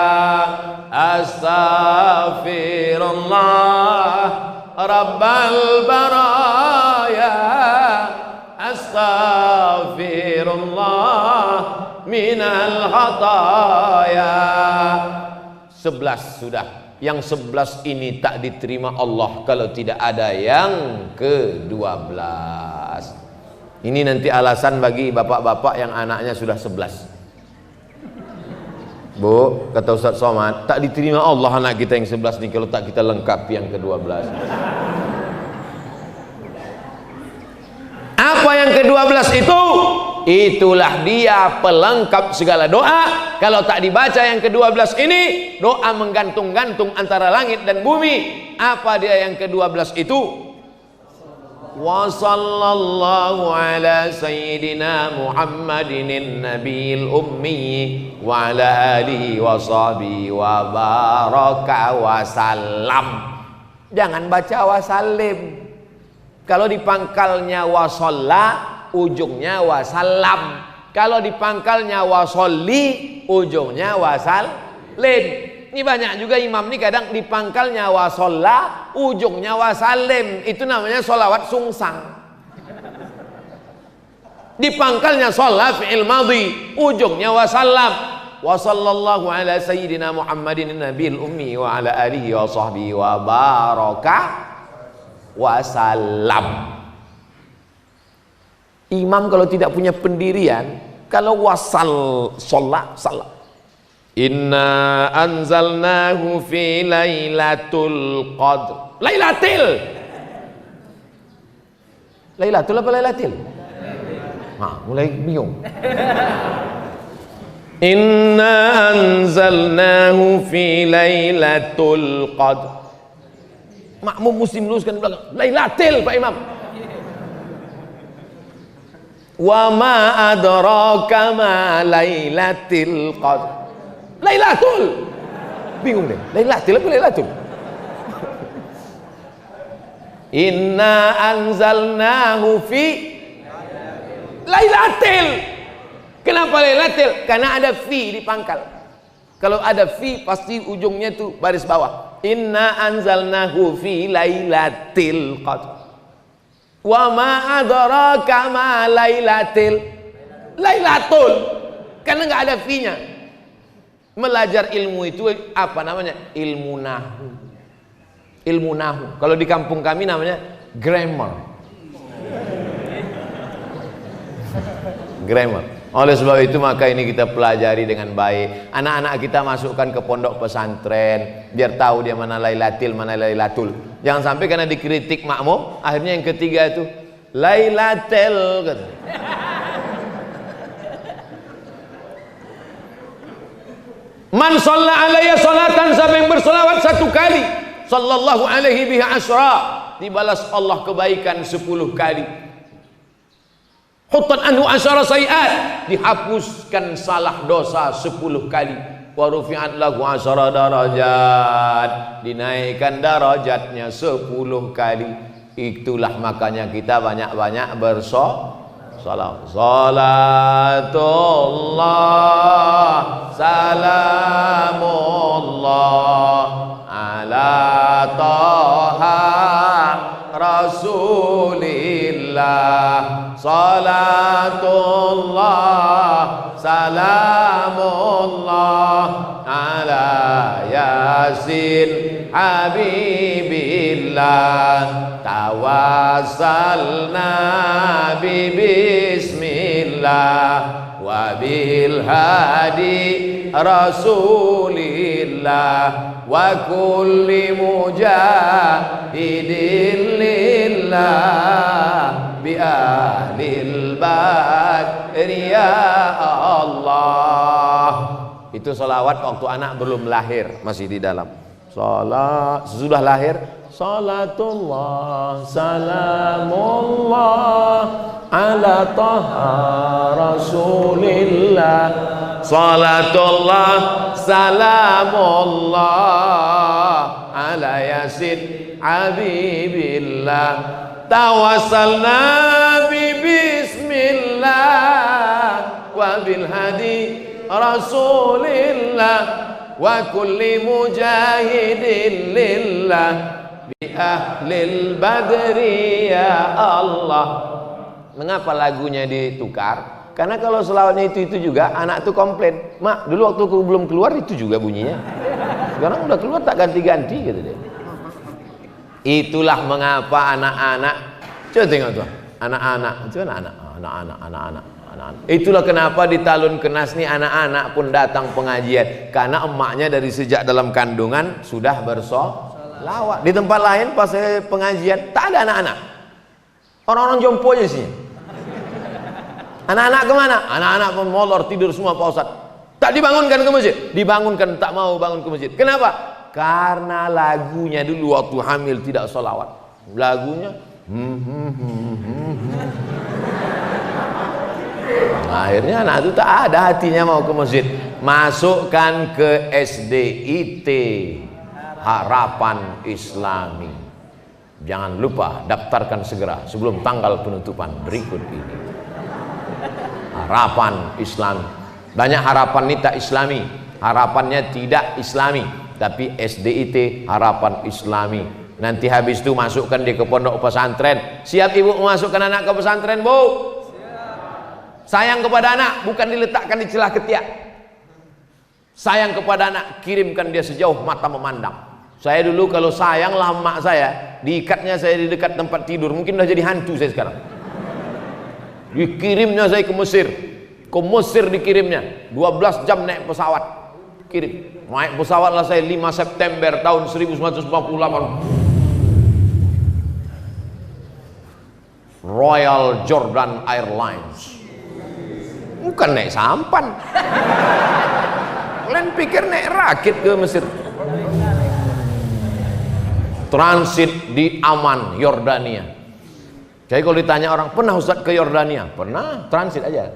astagfirullah, Rabbal baraya, astagfirullah minal khataya. 11 sudah. Yang 11 ini tak diterima Allah kalau tidak ada yang ke-12. Ini nanti alasan bagi bapak-bapak yang anaknya sudah 11. Bu, kata Ustaz Somad, tak diterima Allah anak kita yang 11 ini kalau tak kita lengkapi yang ke-12. Apa yang ke-12 itu? Itulah dia pelengkap segala doa. Kalau tak dibaca yang ke-12 ini, doa menggantung-gantung antara langit dan bumi. Apa dia yang ke-12 itu? Wa sallallahu ala sayyidina Muhammadin nabiyil ummi wa ala alihi wa sahbihi wa baraka wa salam. Jangan baca wa salim. Kalau di pangkalnya wa shalla, ujungnya wa salam. Kalau di pangkalnya wa sholli, ujungnya wa salim. Ini banyak juga imam nih kadang di pangkalnya wa sholla, ujungnya wa salim. Itu namanya sholawat sungsang. Di pangkalnya sholla fi'il madhi, ujungnya wa salam. Wa sallallahu ala sayyidina Muhammadin nabiyil ummi wa ala alihi wa sahbihi wa baraka wa salam. Imam kalau tidak punya pendirian, kalau wasal sholat salam. Inna anzalnahu fi lailatul qadr. Lailatul apa lailatul? Mulai bingung. Inna anzalnahu fi lailatul qadr. Makmum muslim luruskan di belakang. Lailatul Pak Imam. Wa ma adraka ma lailatul qadr. Lailatul. Bingung deh. Lailatul apa lailatul? Inna anzalnahu fi lailatul. Kenapa lailatul? Karena ada fi di pangkal. Kalau ada fi pasti ujungnya tuh baris bawah. Inna anzalnahu fi lailatul qadr. Wa ma adraka ma lailatul. Lailatul. Karena enggak ada fi-nya. Belajar ilmu itu apa namanya? Ilmu nahu. Ilmu nahu. Kalau di kampung kami namanya grammar. Grammar. Oleh sebab itu maka ini kita pelajari dengan baik. Anak-anak kita masukkan ke pondok pesantren biar tahu dia mana Lailatul, mana Lailatul. Jangan sampai karena dikritik makmum, akhirnya yang ketiga itu Lailatul kata. Man shalla alayya salatan, siapa yang bersolawat satu kali, sallallahu alaihi biha asyra, dibalas Allah kebaikan 10 kali. Huttan anhu asyara sayiat, dihapuskan salah dosa 10 kali. Wa rufi'at lahu asyara darajat, dinaikkan darajatnya 10 kali. Itulah makanya kita banyak-banyak bersolawat. Salatullah salamullah ala taha rasulillah. Salatullah salamullah ala yasin habibillah. Tawassalna bismillah wa bil hadi rasulillah wa kulli mujahidin lillah bi ahlil badri ya Allah. Itu salawat waktu anak belum lahir, masih di dalam. Salat sesudah lahir, salatullah salamullah ala taha rasulillah. Salatullah salamullah ala yasin habibillah. Tawassalna bismillah wa bil hadi rasulillah wa kulli mujahidin lillah bi ahlil badri ya Allah. Mengapa lagunya ditukar? Karena kalau selawatnya itu juga anak tuh komplain, mak dulu waktu aku belum keluar itu juga bunyinya, sekarang udah keluar tak ganti-ganti gitu deh. Itulah mengapa anak-anak, coba tengok tuh anak-anak, coba anak-anak. Itulah kenapa di Talun Kenas nih anak-anak pun datang pengajian, karena emaknya dari sejak dalam kandungan sudah bersolawat. Di tempat lain pas pengajian tak ada anak-anak, orang-orang jompo aja sih. Anak-anak kemana? Anak-anak pun molor tidur semua Pak Ustadz. Tak dibangunkan ke masjid, dibangunkan tak mau bangun ke masjid. Kenapa? Karena lagunya dulu waktu hamil tidak solawat. Lagunya akhirnya anak itu tak ada hatinya mau ke masjid. Masukkan ke SDIT, Harapan Islami. Jangan lupa daftarkan segera sebelum tanggal penutupan berikut ini. Harapan Islami. Banyak harapan ini tak islami, harapannya tidak islami, tapi SDIT Harapan Islami. Nanti habis itu masukkan dia ke pondok pesantren. Siap ibu memasukkan anak ke pesantren, Bu? Sayang kepada anak bukan diletakkan di celah ketiak. Sayang kepada anak, kirimkan dia sejauh mata memandang. Saya dulu kalau sayang lah emak saya, diikatnya saya di dekat tempat tidur, mungkin udah jadi hantu saya sekarang. Dikirimnya saya ke Mesir. Ke Mesir dikirimnya 12 jam naik pesawat. Kirim. Naik pesawat lah saya 5 September tahun 1948. Royal Jordan Airlines. Bukan naik sampan. Kalian pikir naik rakit ke Mesir. Transit di Amman, Yordania. Jadi kalau ditanya orang, pernah Ustaz ke Yordania? Pernah, transit aja.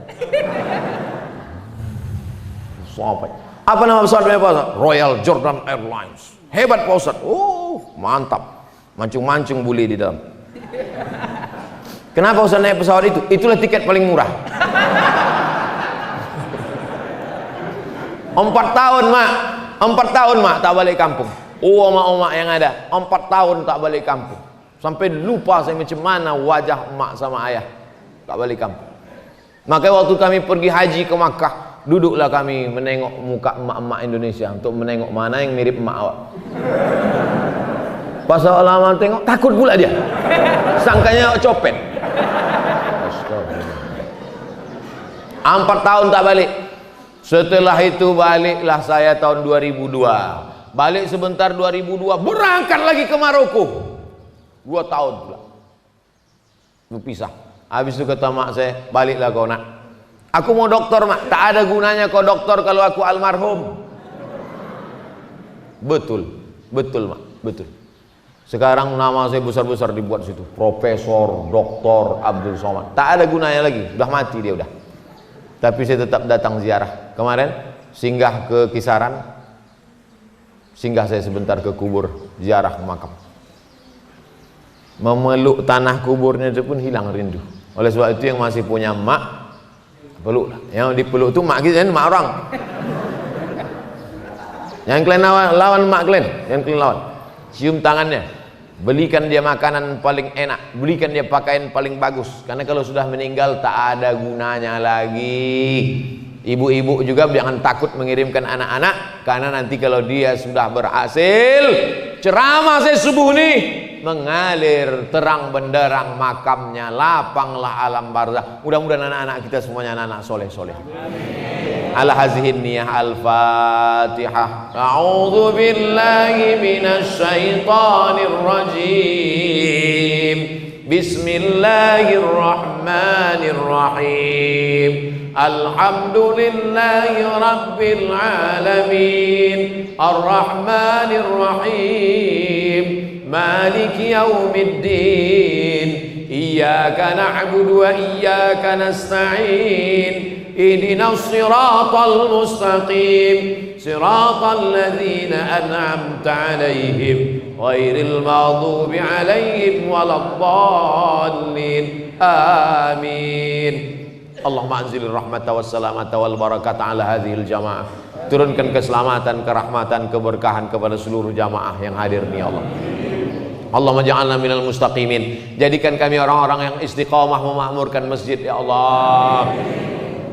Apa nama pesawatnya Pak Ustaz? Royal Jordan Airlines. Hebat Pak Ustaz. Mantap. Mancung-mancung buli di dalam. Kenapa Ustaz naik pesawat itu? Itulah tiket paling murah. 4 tahun mak, 4 tahun mak tak balik kampung. Emak-emak yang ada 4 tahun tak balik kampung. Sampai lupa saya macam mana wajah emak sama ayah. Tak balik kampung. Makanya waktu kami pergi haji ke Makkah, Duduklah kami menengok muka emak-emak Indonesia untuk menengok mana yang mirip emak awak. Pas lama tengok takut pula dia. Sangkanya awak copet. 4 tahun tak balik. Setelah itu baliklah saya tahun 2002. Balik sebentar 2002, berangkat lagi ke Maroko. 2 tahun pula. Berpisah. Habis itu kata mak saya, baliklah kau nak. Aku mau doktor mak. Tak ada gunanya kau doktor kalau aku almarhum. Betul. Betul mak. Betul. Sekarang nama saya besar-besar dibuat situ. Profesor, Doktor Abdul Somad. Tak ada gunanya lagi. Sudah mati dia udah. Tapi saya tetap datang ziarah. Kemarin singgah ke Kisaran. Singgah saya sebentar ke kubur, ziarah makam. Memeluk tanah kuburnya itu pun hilang rindu. Oleh sebab itu yang masih punya mak, peluklah. Yang dipeluk itu mak kita, mak orang. Yang kalian lawan mak kalian, yang kalian lawan. Cium tangannya, belikan dia makanan paling enak, belikan dia pakaian paling bagus. Karena kalau sudah meninggal tak ada gunanya lagi. Ibu-ibu juga jangan takut mengirimkan anak-anak, karena nanti kalau dia sudah berhasil, ceramah saya subuh nih, mengalir terang benderang makamnya, lapanglah alam barzakh. Mudah-mudahan anak-anak kita semuanya anak-anak soleh-soleh. Ala hazihin niyah al-fatihah. A'udzu billahi minasy syaithanir rajim. Bismillahirrahmanirrahim. Alhamdulillahi rabbil alamin. Ar-rahmanir rahim. Maliki yaumiddin. Iyyaka na'budu wa iyyaka nasta'in. Ihdinas siratal mustaqim. Siratal ladzina an'amta 'alaihim ghairil maghdubi 'alaihim waladdallin. Amin. Allahumma anzilir rahmata wassalamata wal barakata ala hadhil jamaah. Turunkan keselamatan, kerahmatan, keberkahan kepada seluruh jamaah yang hadir ni ya Allah. Allahumma ja'alna minal mustaqimin. Jadikan kami orang-orang yang istiqamah memakmurkan masjid ya Allah.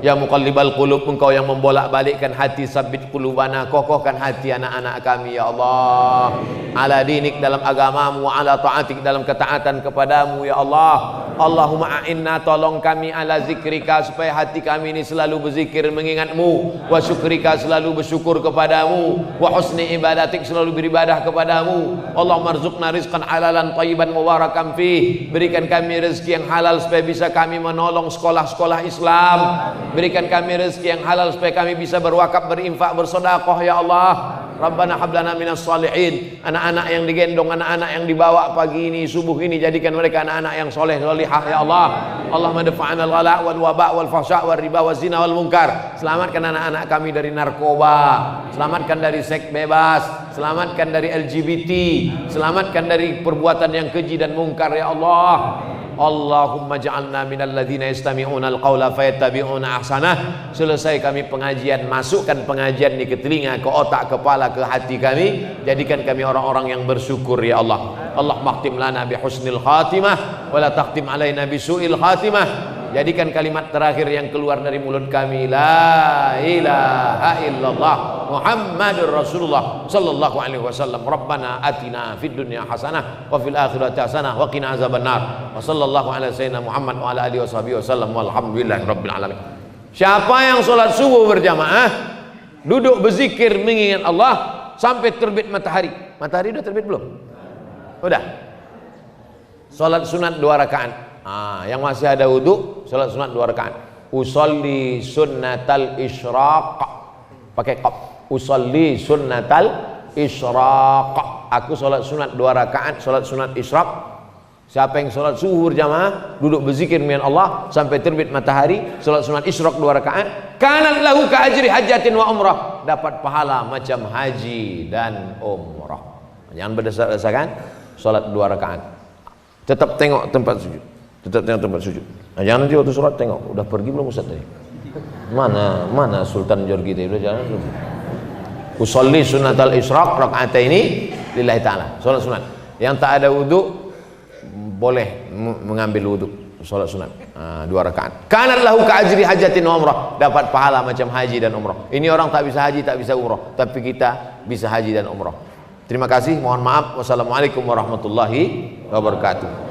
Ya muqallibal qulub, engkau yang membolak-balikkan hati, sabbit qulubana, kokohkan hati anak-anak kami ya Allah. Ala dinik, dalam agamamu, ala ta'atik, dalam ketaatan kepadamu ya Allah. Allahumma a'inna, tolong kami, ala zikrika, supaya hati kami ini selalu berzikir mengingatmu, wa syukrika, selalu bersyukur kepadamu, wa husni ibadatik, selalu beribadah kepadamu. Allahumma rzuqna rizqan halalan thayyiban mubarakan fih. Berikan kami rezeki yang halal supaya bisa kami menolong sekolah-sekolah Islam. Berikan kami rezeki yang halal supaya kami bisa berwakaf, berinfak, bersedekah ya Allah. Rabbana hablana minas salihin. Anak-anak yang digendong, anak-anak yang dibawa pagi ini, subuh ini, jadikan mereka anak-anak yang soleh solihah ya Allah. Allahumma dafa'ana al-ghala wal waba wal fahsya wal riba wal zina wal munkar. Selamatkan anak-anak kami dari narkoba, selamatkan dari seks bebas, selamatkan dari LGBT, selamatkan dari perbuatan yang keji dan mungkar ya Allah. Allahumma ja'alna minal ladzina yastami'una al-qawla fayattabi'una ahsanah. Selesai kami pengajian, masukkan pengajian ini ke telinga, ke otak, kepala, ke hati kami. Jadikan kami orang-orang yang bersyukur ya Allah. Allahumma khtim lana bi husnil khatimah wa la takhtim alaina bi su'il khatimah. Jadikan kalimat terakhir yang keluar dari mulut kami, la ilaha illallah Muhammadur Rasulullah sallallahu alaihi wasallam. Rabbana atina fid dunya hasanah wa fil akhirati hasanah wa qina azabannar. Wa sallallahu ala sayyidina Muhammad wa ala alihi washabihi wasallam walhamdulillahi rabbil alamin. Siapa yang sholat subuh berjamaah, duduk berzikir mengingat Allah sampai terbit matahari. Matahari udah terbit belum? Udah. Sholat sunat 2 rakaat. Yang masih ada wudu, sholat sunat 2 rakaat. Usolli sunnatal isyraq, pakai qaf. Usolli sunnatal isyraq. Aku sholat sunat 2 rakaat, sholat sunat isyraq. Siapa yang sholat zuhur jamaah, duduk berzikir dengan Allah sampai terbit matahari, sholat sunat isyraq 2 rakaat, kanat lahu ka ajri hajatin wa umrah, dapat pahala macam haji dan umrah. Jangan berdasar-dasarkan sholat 2 rakaat. Tetap tengok tempat sujud. Tetap tengok tempat sujud. Nah, jangan nanti waktu sholat tengok, udah pergi belum Ustaz tadi? Mana Sultan Jorgi tadi, udah jalan belum? Usolli sunnatal isyraq rakaataini lillahi ta'ala. Sholat sunat. Yang tak ada wudu boleh mengambil wudu. Salat sunat 2 rakaat. Kanat lahu ka ajri hajatin wa umrah, dapat pahala macam haji dan umrah. Ini orang tak bisa haji, tak bisa umrah, tapi kita bisa haji dan umrah. Terima kasih, mohon maaf. Wassalamualaikum warahmatullahi wabarakatuh.